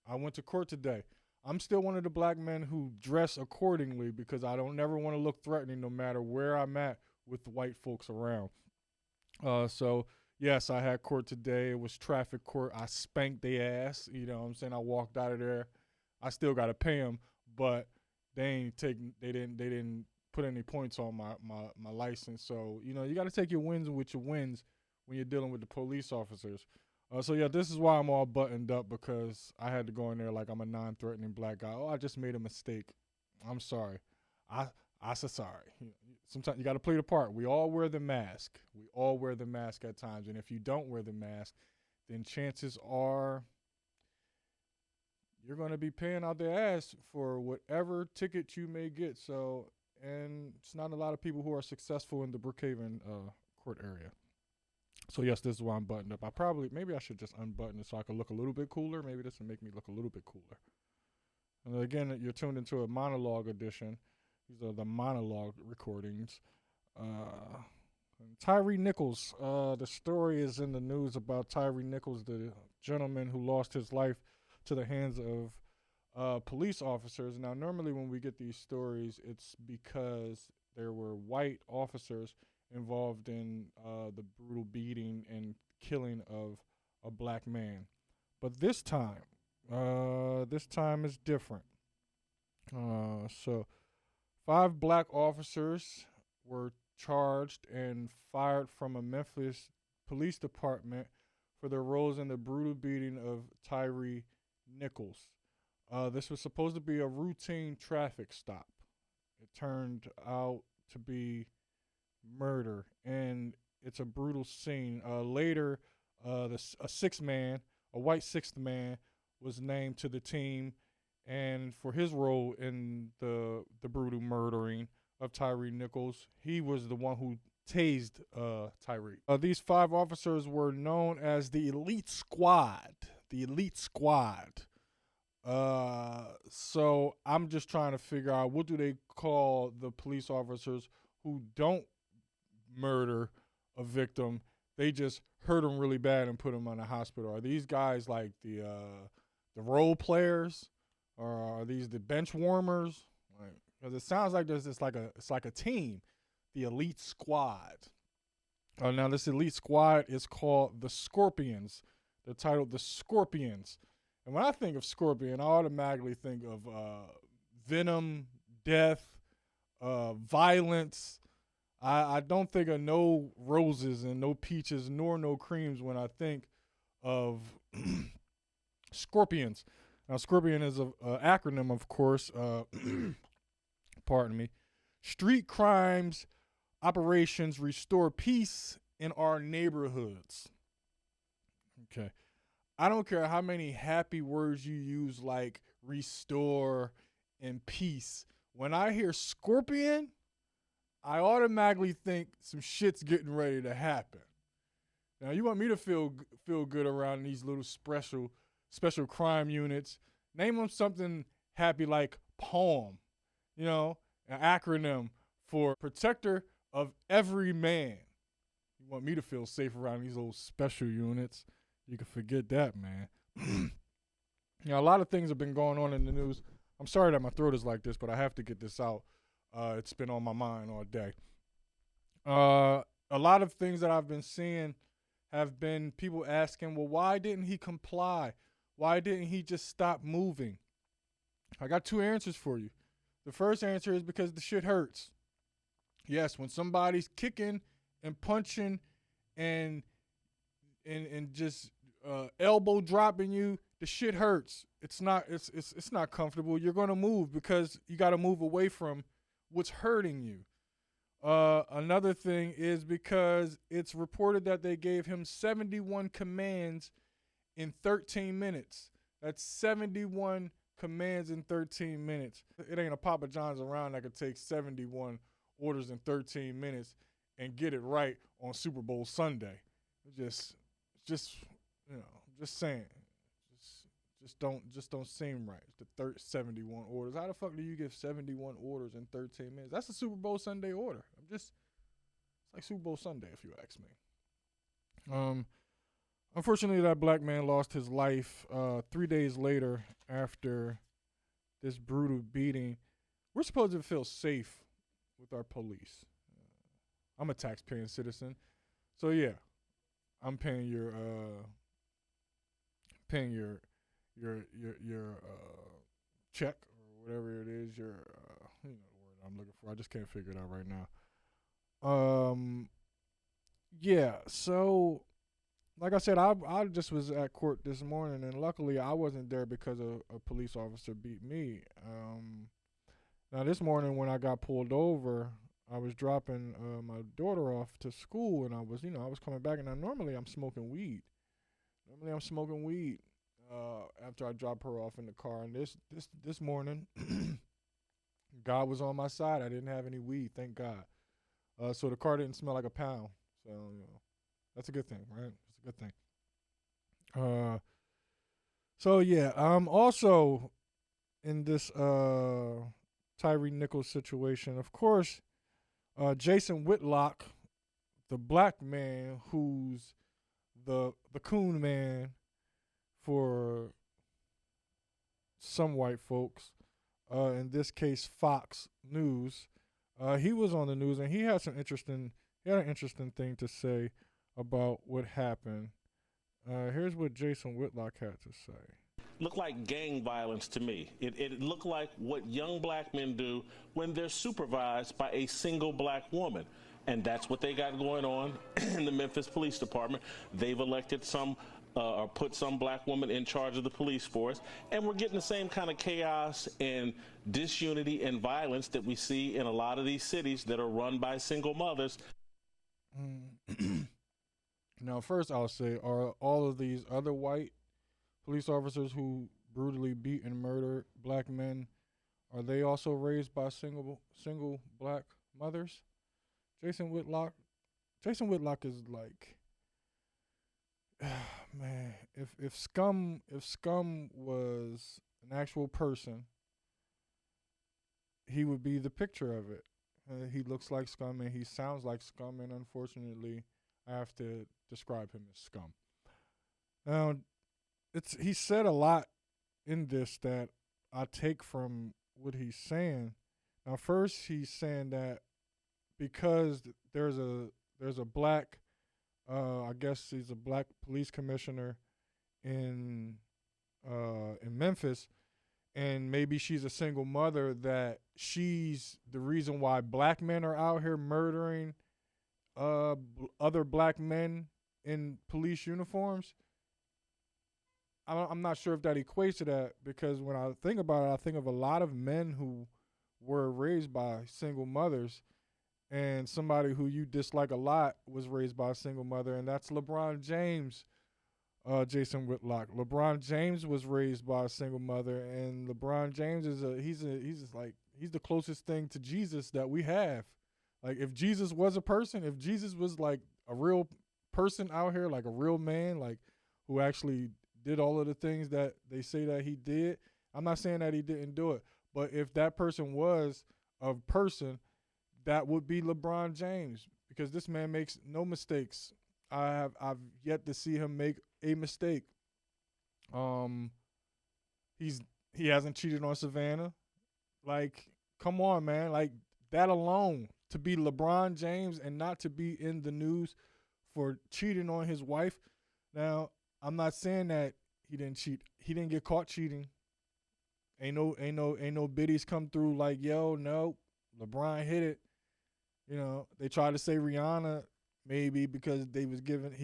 I went to court today. I'm still one of the black men who dress accordingly because I don't never want to look threatening no matter where I'm at with the white folks around. So yes, I had court today. It was traffic court. I spanked their ass. You know what I'm saying? I walked out of there. I still got to pay them, but they didn't put any points on my license. So, you know, you got to take your wins with your wins when you're dealing with the police officers. So yeah, this is why I'm all buttoned up, because I had to go in there like I'm a non-threatening black guy. Oh, I just made a mistake. I'm sorry. I said sorry. Sometimes you got to play the part. We all wear the mask. We all wear the mask at times, and if you don't wear the mask, then chances are you're going to be paying out their ass for whatever ticket you may get. So, and it's not a lot of people who are successful in the Brookhaven court area. So yes, this is why I'm buttoned up. Maybe I should just unbutton it so I can look a little bit cooler. Maybe this will make me look a little bit cooler. And again, you're tuned into a monologue edition. These are the monologue recordings. Tyre Nichols. The story is in the news about Tyre Nichols, the gentleman who lost his life to the hands of police officers. Now, normally when we get these stories, it's because there were white officers involved in the brutal beating and killing of a black man. But this time is different. So 5 black officers were charged and fired from a Memphis police department for their roles in the brutal beating of Tyre Nichols. This was supposed to be a routine traffic stop. It turned out to be murder, and it's a brutal scene. Later, a white sixth man, was named to the team, and for his role in the brutal murdering of Tyre Nichols, he was the one who tased Tyre. These 5 officers were known as the Elite Squad. The Elite Squad. So I'm just trying to figure out, what do they call the police officers who don't murder a victim? They just hurt them really bad and put them in the hospital. Are these guys like the role players, or are these the bench warmers? Because it sounds like it's like a team, the Elite Squad. Now this Elite Squad is called the Scorpions. They're titled the Scorpions. And when I think of Scorpion, I automatically think of venom, death, violence. I don't think of no roses and no peaches nor no creams when I think of Scorpions. Now, Scorpion is an acronym, of course. Pardon me. Street crimes operations restore peace in our neighborhoods. Okay. I don't care how many happy words you use, like restore and peace. When I hear Scorpion, I automatically think some shit's getting ready to happen. Now, you want me to feel good around these little special crime units? Name them something happy like PALM, an acronym for Protector of Every Man. You want me to feel safe around these little special units? You can forget that, man. A lot of things have been going on in the news. I'm sorry that my throat is like this, but I have to get this out. It's been on my mind all day. A lot of things that I've been seeing have been people asking, well, why didn't he comply? Why didn't he just stop moving? I got 2 answers for you. The first answer is because the shit hurts. Yes, when somebody's kicking and punching and just elbow dropping you, the shit hurts. It's not comfortable. You're gonna move because you got to move away from what's hurting you. Another thing is because it's reported that they gave him 71 commands in 13 minutes. That's 71 commands in 13 minutes. It ain't a Papa John's around that could take 71 orders in 13 minutes and get it right on Super Bowl Sunday. Just saying. Just don't seem right. The 71 orders. How the fuck do you give 71 orders in 13 minutes? That's a Super Bowl Sunday order. It's like Super Bowl Sunday, if you ask me. Unfortunately, that black man lost his life 3 days later after this brutal beating. We're supposed to feel safe with our police. I'm a taxpaying citizen, so yeah, I'm paying your check or whatever it is. Your you know the word I'm looking for. I just can't figure it out right now. Yeah. So like I said, I just was at court this morning, and luckily I wasn't there because a police officer beat me. Now this morning when I got pulled over, I was dropping my daughter off to school, and I was coming back, and normally I'm smoking weed. Normally I'm smoking weed after I drop her off in the car, and this morning, God was on my side. I didn't have any weed, thank God. So the car didn't smell like a pound. So that's a good thing, right? It's a good thing. So yeah, also in this Tyre Nichols situation, of course, Jason Whitlock, the black man who's the coon man for some white folks, in this case Fox News, he was on the news and he had an interesting thing to say about what happened. Here's what Jason Whitlock had to say. Looked like gang violence to me. It looked like what young black men do when they're supervised by a single black woman. And that's what they got going on in the Memphis Police Department. They've elected or put some black woman in charge of the police force. And we're getting the same kind of chaos and disunity and violence that we see in a lot of these cities that are run by single mothers. Now, first I'll say, are all of these other white police officers who brutally beat and murder black men, are they also raised by single black mothers? Jason Whitlock is like, man, if scum was an actual person, he would be the picture of it. He looks like scum and he sounds like scum, and unfortunately, I have to describe him as scum. Now, he said a lot in this that I take from what he's saying. Now, first he's saying that because there's a black, I guess he's a black police commissioner in Memphis, and maybe she's a single mother, that she's the reason why black men are out here murdering other black men in police uniforms. I'm not sure if that equates to that, because when I think about it, I think of a lot of men who were raised by single mothers, and somebody who you dislike a lot was raised by a single mother, and that's LeBron James. Jason Whitlock. LeBron James was raised by a single mother, and LeBron James he's the closest thing to Jesus that we have. Like, if Jesus was a person, if Jesus was like a real person out here, like a real man, like who actually did all of the things that they say that he did. I'm not saying that he didn't do it, but if that person was a person, that would be LeBron James, because this man makes no mistakes. I've yet to see him make a mistake. He hasn't cheated on Savannah. Like, come on, man. Like, that alone, to be LeBron James and not to be in the news for cheating on his wife. Now, I'm not saying that he didn't cheat. He didn't get caught cheating. Ain't no biddies come through like, yo, no, LeBron hit it. You know, they tried to say Rihanna maybe because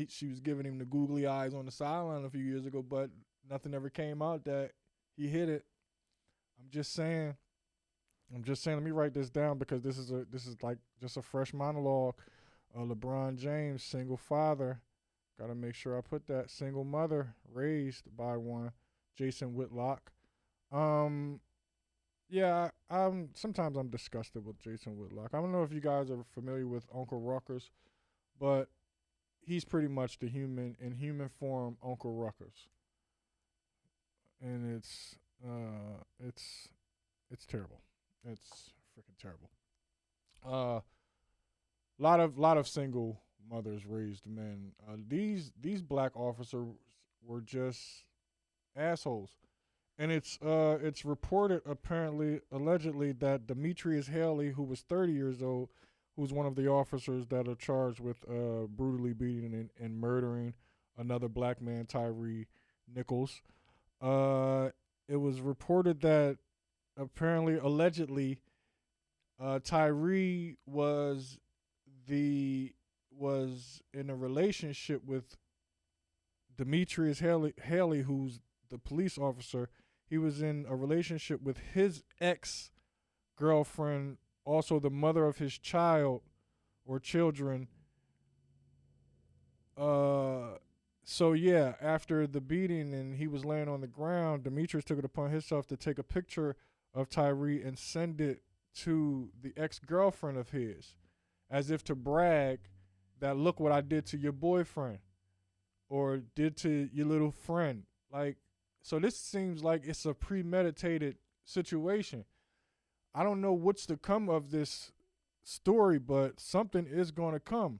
she was giving him the googly eyes on the sideline a few years ago, but nothing ever came out that he hit it. I'm just saying. Let me write this down, because this is like just a fresh monologue. LeBron James, single father. Got to make sure I put that. Single mother, raised by one. Jason Whitlock. Yeah, sometimes I'm disgusted with Jason Whitlock. I don't know if you guys are familiar with Uncle Ruckus, but he's pretty much the human form Uncle Ruckus. And it's terrible. It's freaking terrible. Lot of single mothers raised men. These black officers were just assholes, and it's reported apparently allegedly that Demetrius Haley, who was 30 years old, who's one of the officers that are charged with brutally beating and murdering another black man, Tyre Nichols. It was reported that apparently, allegedly, Tyre was in a relationship with Demetrius Haley, who's the police officer. He was in a relationship with his ex girlfriend, also the mother of his child or children. So yeah, after the beating and he was laying on the ground, Demetrius took it upon himself to take a picture of Tyre and send it to the ex-girlfriend of his, as if to brag that, look what I did to your boyfriend or did to your little friend. Like, so this seems like it's a premeditated situation. I don't know what's to come of this story, but something is going to come.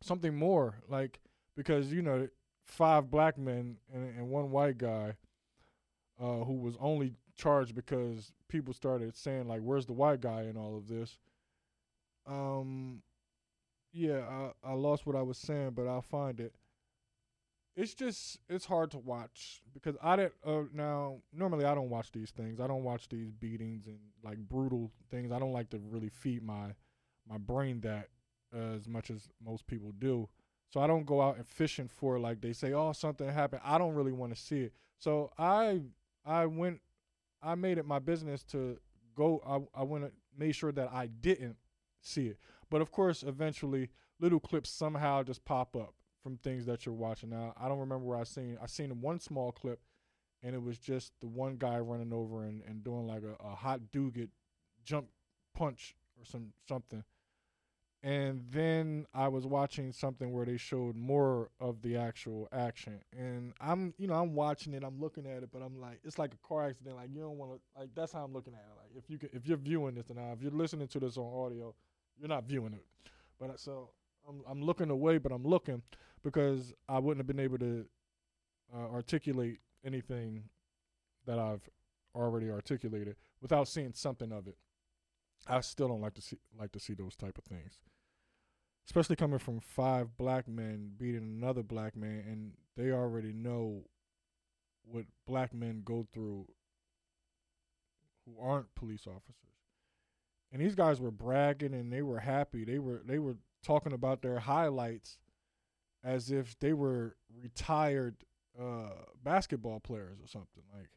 Something more, like, because, 5 black men and 1 white guy who was only charged because people started saying, like, where's the white guy in all of this? Yeah, I lost what I was saying, but I'll find it. It's hard to watch because I didn't, now, normally I don't watch these things. I don't watch these beatings and, like, brutal things. I don't like to really feed my brain that as much as most people do. So I don't go out and fishing for, like, they say, oh, something happened. I don't really want to see it. So I made it my business to go. I went and made sure that I didn't see it. But of course, eventually, little clips somehow just pop up from things that you're watching. Now, I don't remember where I seen one small clip, and it was just the one guy running over and doing like a hot Dugan jump punch or something. And then I was watching something where they showed more of the actual action. And I'm watching it, I'm looking at it, but I'm like, it's like a car accident. Like, you don't want to, like, that's how I'm looking at it. Like, if you're viewing this, and if you're listening to this on audio, you're not viewing it. But so I'm looking away, but I'm looking because I wouldn't have been able to articulate anything that I've already articulated without seeing something of it. I still don't like to see those type of things, especially coming from 5 black men beating another black man, and they already know what black men go through who aren't police officers. And these guys were bragging and they were happy. They were talking about their highlights as if they were retired basketball players or something, like,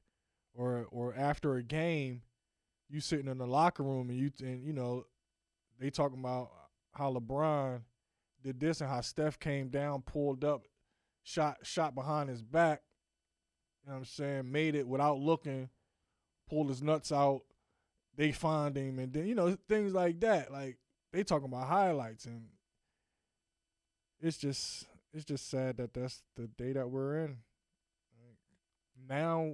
or after a game, you sitting in the locker room and they talking about how LeBron did this and how Steph came down, pulled up, shot behind his back. You know what I'm saying? Made it without looking, pulled his nuts out. They find him, and then things like that. Like, they talking about highlights, and it's just sad that that's the day that we're in. Like, now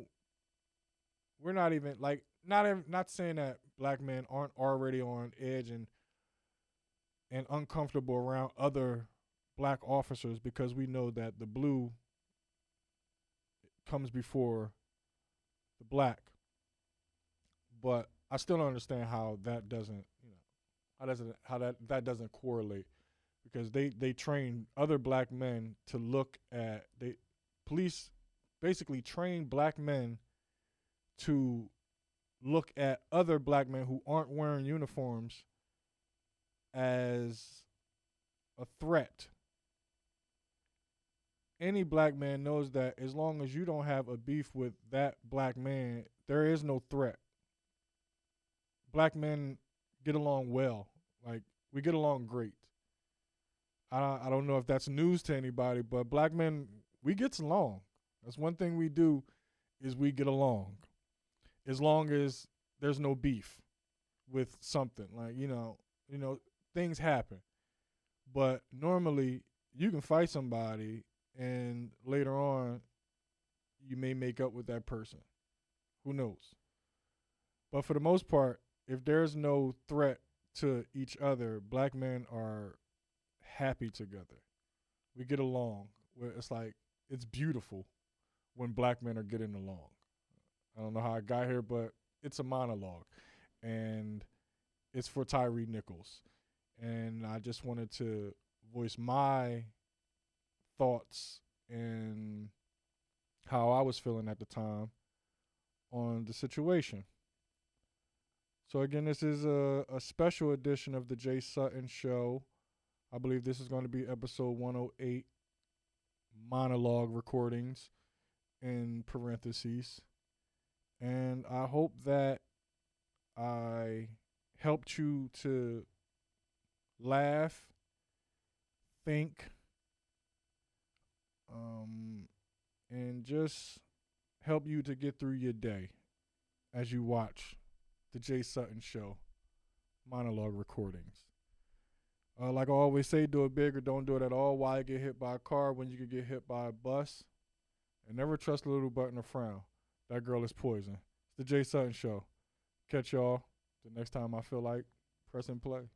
we're not even like not saying that black men aren't already on edge and uncomfortable around other black officers, because we know that the blue comes before the black. But I still don't understand how that doesn't, how that doesn't correlate, because they train other black men to look at, police basically train black men to look at other black men who aren't wearing uniforms as a threat. Any black man knows that as long as you don't have a beef with that black man, there is no threat. Black men get along well. Like, we get along great. I don't know if that's news to anybody, but black men, we get along. That's one thing we do, is we get along. As long as there's no beef with something. Like, things happen. But normally you can fight somebody and later on you may make up with that person. Who knows? But for the most part, if there's no threat to each other, black men are happy together. We get along. It's like, it's beautiful when black men are getting along. I don't know how I got here, but it's a monologue. And it's for Tyre Nichols. And I just wanted to voice my thoughts and how I was feeling at the time on the situation. So again, this is a special edition of the Jay Sutton Show. I believe this is going to be episode 108, monologue recordings in parentheses. And I hope that I helped you to laugh, think, and just help you to get through your day as you watch the Jay Sutton Show monologue recordings. Like I always say, do it big or don't do it at all. Why get hit by a car when you could get hit by a bus? And never trust a little button or frown. That girl is poison. It's the Jay Sutton Show. Catch y'all the next time I feel like pressing play.